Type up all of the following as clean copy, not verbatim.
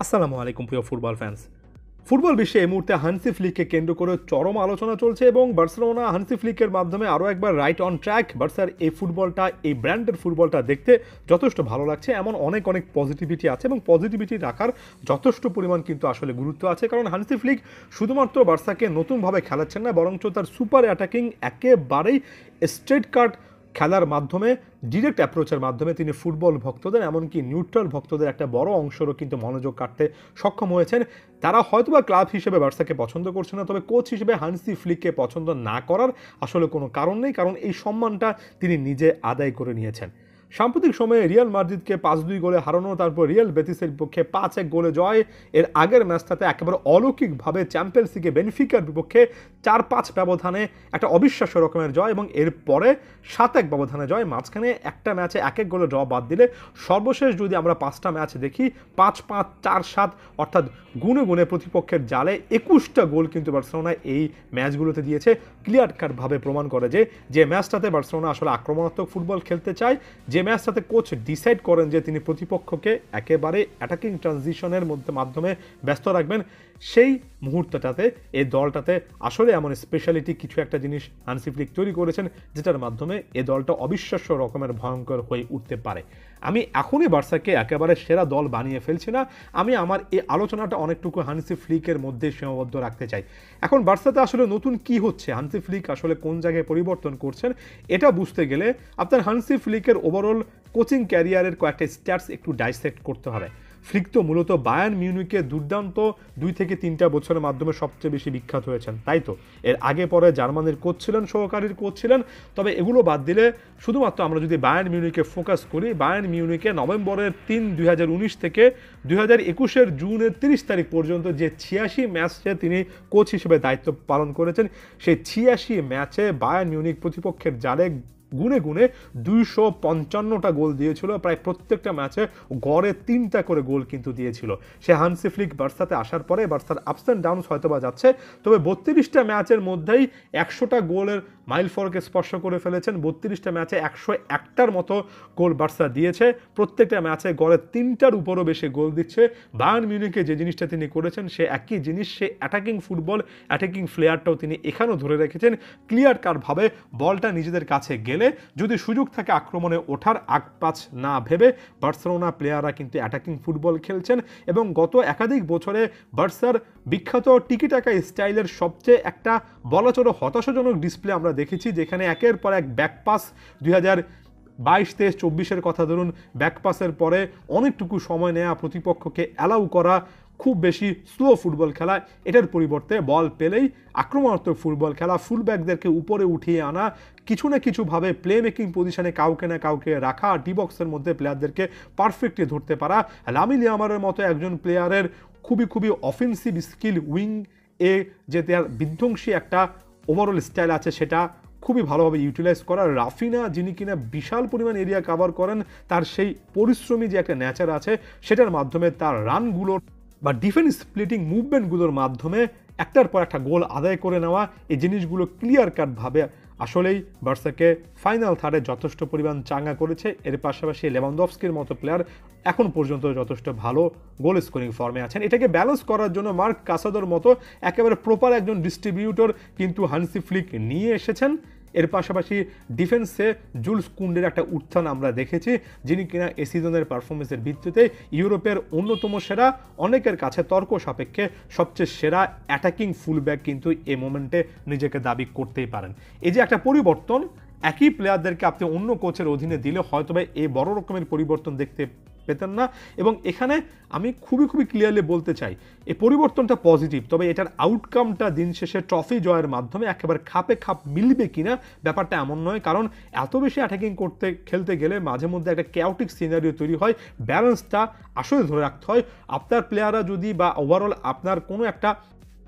আসসালামু আলাইকুম প্রিয় ফুটবল ফ্যান্স। ফুটবল বিশ্বে এই মুহূর্তে হান্সি ফ্লিককে কেন্দ্র করে চরম আলোচনা চলছে এবং বার্সেলোনা হান্সি ফ্লিকের মাধ্যমে আরও একবার রাইট অন ট্র্যাক। বার্সার এই ফুটবলটা, এই ব্র্যান্ডের ফুটবলটা দেখতে যথেষ্ট ভালো লাগছে। এমন অনেক পজিটিভিটি আছে এবং পজিটিভিটি রাখার যথেষ্ট পরিমাণ কিন্তু আসলে গুরুত্ব আছে, কারণ হান্সি ফ্লিক শুধুমাত্র বার্সাকে নতুনভাবে খেলাচ্ছেন না, বরঞ্চ তার সুপার অ্যাটাকিং একেবারেই স্ট্রেট কাট খেলার মাধ্যমে, ডিরেক্ট অ্যাপ্রোচের মাধ্যমে তিনি ফুটবল ভক্তদের, এমনকি নিউট্রাল ভক্তদের একটা বড় অংশেরও কিন্তু মনোযোগ কাটতে সক্ষম হয়েছেন। তারা হয়তোবা ক্লাব হিসেবে বার্সাকে পছন্দ করছে না, তবে কোচ হিসেবে হান্সি ফ্লিককে পছন্দ না করার আসলে কোনো কারণ নেই, কারণ এই সম্মানটা তিনি নিজে আদায় করে নিয়েছেন। সাম্প্রতিক সময়ে রিয়াল মাদ্রিদকে 5-2 গোলে হারানো, তারপর রিয়াল বেতিসের বিপক্ষে 5-1 গোলে জয়, এর আগের ম্যাচটাতে একেবারে অলৌকিকভাবে চ্যাম্পিয়ন্স লিগে বেনফিকার বিপক্ষে 4-5 ব্যবধানে একটা অবিশ্বাস্য রকমের জয়, এবং এরপরে 7-1 ব্যবধানে জয়। মাঝখানে একটা ম্যাচে 1-1 গোলে ড্র বাদ দিলে সর্বশেষ যদি আমরা 5টা ম্যাচ দেখি 5-5, 4-7, অর্থাৎ গুনে গুনে প্রতিপক্ষের জালে 21টা গোল কিন্তু বার্সেলোনা এই ম্যাচগুলোতে দিয়েছে। ক্লিয়ার কাটভাবে প্রমাণ করে যে ম্যাচটাতে বার্সেলোনা আসলে আক্রমণাত্মক ফুটবল খেলতে চায়, যে ম্যাচটাতে কোচ ডিসাইড করেন যে তিনি প্রতিপক্ষকে একেবারে অ্যাটাকিং ট্রানজিশনের মাধ্যমে ব্যস্ত রাখবেন, সেই মুহূর্তটাতে এই দলটাতে আসলে এমন স্পেশালিটি কিছু একটা জিনিস হান্সি ফ্লিক তৈরি করেছেন, যেটার মাধ্যমে এই দলটা অবিশ্বাস্য রকমের ভয়ঙ্কর হয়ে উঠতে পারে। আমি এখনই বার্সাকে একেবারে সেরা দল বানিয়ে ফেলছি না, আমি আমার এই আলোচনাটা অনেকটুকু হান্সি ফ্লিকের মধ্যে সীমাবদ্ধ রাখতে চাই। এখন বার্সাতে আসলে নতুন কি হচ্ছে, হান্সি ফ্লিক আসলে কোন জায়গায় পরিবর্তন করছেন, এটা বুঝতে গেলে আপনার হান্সি ফ্লিকের ওভারঅল কোচিং ক্যারিয়ারের কয়েকটা স্ট্যাটস একটু ডাইসেক্ট করতে হবে। ফ্লিক তো মূলত বায়ার্ন মিউনিখে দুর্দান্ত 2 থেকে 3টা বছরের মাধ্যমে সবচেয়ে বেশি বিখ্যাত হয়েছেন, তাই তো? এর আগে পরে জার্মানির কোচ ছিলেন, সহকারীর কোচ ছিলেন। তবে এগুলো বাদ দিলে শুধুমাত্র আমরা যদি বায়ার্ন মিউনিখে ফোকাস করি, বায়ার্ন মিউনিখে নভেম্বরের 3, 2019 থেকে 2021 জুনের 30 তারিখ পর্যন্ত যে 86 ম্যাচে তিনি কোচ হিসেবে দায়িত্ব পালন করেছেন, সেই 86 ম্যাচে বায়ার্ন মিউনিখ প্রতিপক্ষের জালে গুনে গুনে 255টা গোল দিয়েছিল। প্রায় প্রত্যেকটা ম্যাচে গড়ে 3টা করে গোল কিন্তু দিয়েছিল। সে হান্সি ফ্লিক বার্সাতে আসার পরে বার্সার আপস অ্যান্ড ডাউনস হয়তো বা যাচ্ছে, তবে 32টা ম্যাচের মধ্যেই 100টা গোলের মাইল ফলকে স্পর্শ করে ফেলেছেন। 32টা ম্যাচে 101টার মতো গোল বার্সা দিয়েছে, প্রত্যেকটা ম্যাচে গড়ে 3টার উপরও বেশি গোল দিচ্ছে। বায়ার্ন মিউনিখে যে জিনিসটা তিনি করেছেন, সে একই জিনিস, সে অ্যাটাকিং ফুটবল, অ্যাটাকিং ফ্লেয়ারটাও তিনি এখানেও ধরে রেখেছেন। ক্লিয়ার কাটভাবে বলটা নিজেদের কাছে গেলে যদি সুযোগ থাকে আক্রমণে ওঠার, আগপাছ না ভেবে বার্সেলোনা প্লেয়াররা কিন্তু অ্যাটাকিং ফুটবল খেলছেন। এবং গত একাধিক বছরে বার্সার বিখ্যাত টিকিটাকা স্টাইলের সবচেয়ে একটা বলাচড়ো হতাশাজনক ডিসপ্লে আমরা দেখেছি, যেখানে একের পর এক ব্যাকপাস, 2022-23-24 কথা ধরুন, ব্যাকপাসের পরে অনেকটুকু সময় নেওয়া, প্রতিপক্ষকে অ্যালাউ করা, খুব বেশি স্লো ফুটবল খেলা, এটার পরিবর্তে বল পেলেই আক্রমণাত্মক ফুটবল খেলা, ফুলব্যাকদেরকে উপরে উঠিয়ে আনা, কিছু না কিছুভাবে প্লে মেকিং পজিশনে কাউকে না কাউকে রাখা, ডি বক্সের মধ্যে প্লেয়ারদেরকে পারফেক্টলি ধরতে পারা। লামিন ইয়ামালের মতো একজন প্লেয়ারের খুবই অফেন্সিভ স্কিল, উইং এ যে তার বিধ্বংসী একটা ওভারঅল স্টাইল আছে, সেটা খুবই ভালোভাবে ইউটিলাইজ করা। রাফিনা, যিনি কিনা বিশাল পরিমাণ এরিয়া কভার করেন, তার সেই পরিশ্রমী যে একটা নেচার আছে, সেটার মাধ্যমে তার রানগুলোর বা ডিফেন্স স্প্লিটিং মুভমেন্টগুলোর মাধ্যমে একটার পর একটা গোল আদায় করে নেওয়া, এই জিনিসগুলো ক্লিয়ার কাটভাবে আসলেই বার্সাকে ফাইনাল থার্ডে যথেষ্ট পরিমাণ চাঙ্গা করেছে। এর পাশাপাশি লেভানডফস্কির মতো প্লেয়ার এখন পর্যন্ত যথেষ্ট ভালো গোল স্কোরিং ফর্মে আছেন। এটাকে ব্যালেন্স করার জন্য মার্ক কাসাদোর মতো একেবারে প্রপার একজন ডিস্ট্রিবিউটর কিন্তু হান্সি ফ্লিক নিয়ে এসেছেন। এর পাশাপাশি ডিফেন্সে জুলস কুন্ডের একটা উত্থান আমরা দেখেছি, যিনি কিনা এ সিজনের পারফরমেন্সের ভিত্তিতে ইউরোপের অন্যতম সেরা, অনেকের কাছে তর্ক সাপেক্ষে সবচেয়ে সেরা অ্যাটাকিং ফুলব্যাক কিন্তু এই মোমেন্টে নিজেকে দাবি করতেই পারেন। এই যে একটা পরিবর্তন, একই প্লেয়ারদেরকে আপনি অন্য কোচের অধীনে দিলে হয়তোবা এই বড় রকমের পরিবর্তন দেখতে পেতেন না। এবং এখানে আমি খুবই ক্লিয়ারলি বলতে চাই, এই পরিবর্তনটা পজিটিভ, তবে এটার আউটকামটা দিন শেষে ট্রফি জয়ের মাধ্যমে একেবারে খাপে খাপ মিলবে কিনা, ব্যাপারটা এমন নয়। কারণ এত বেশি অ্যাটাকিং খেলতে গেলে মাঝে মধ্যে একটা ক্যাওটিক সিনারিও তৈরি হয়, ব্যালেন্সটা আসলে ধরে রাখতে হয়। আপনার প্লেয়াররা যদি বা ওভারঅল আপনার কোনো একটা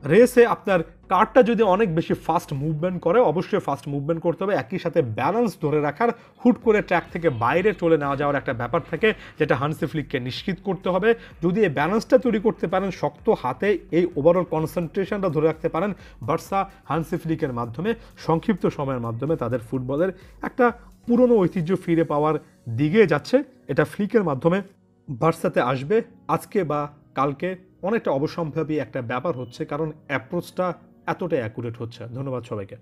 রেসে আপনার কারটা যদি অনেক বেশি ফাস্ট মুভমেন্ট করে, অবশ্যই ফাস্ট মুভমেন্ট করতে হবে, একই সাথে ব্যালেন্স ধরে রাখার, হুট করে ট্র্যাক থেকে বাইরে চলে নেওয়া যাওয়ার একটা ব্যাপার থাকে, যেটা হান্সি ফ্লিককে নিশ্চিত করতে হবে। যদি এই ব্যালেন্সটা তৈরি করতে পারেন, শক্ত হাতে এই ওভারঅল কনসেন্ট্রেশনটা ধরে রাখতে পারেন, বার্সা হান্সি ফ্লিকের মাধ্যমে সংক্ষিপ্ত সময়ের মাধ্যমে তাদের ফুটবলের একটা পুরনো ঐতিহ্য ফিরে পাওয়ার দিকে যাচ্ছে। এটা ফ্লিকের মাধ্যমে বার্সাতে আসবে, আজকে বা কালকে অনেকটা অবসম্ভাবী একটা ব্যাপার হচ্ছে, কারণ অ্যাপ্রোচটা এতটাই অ্যাকুরেট হচ্ছে। ধন্যবাদ সবাইকে।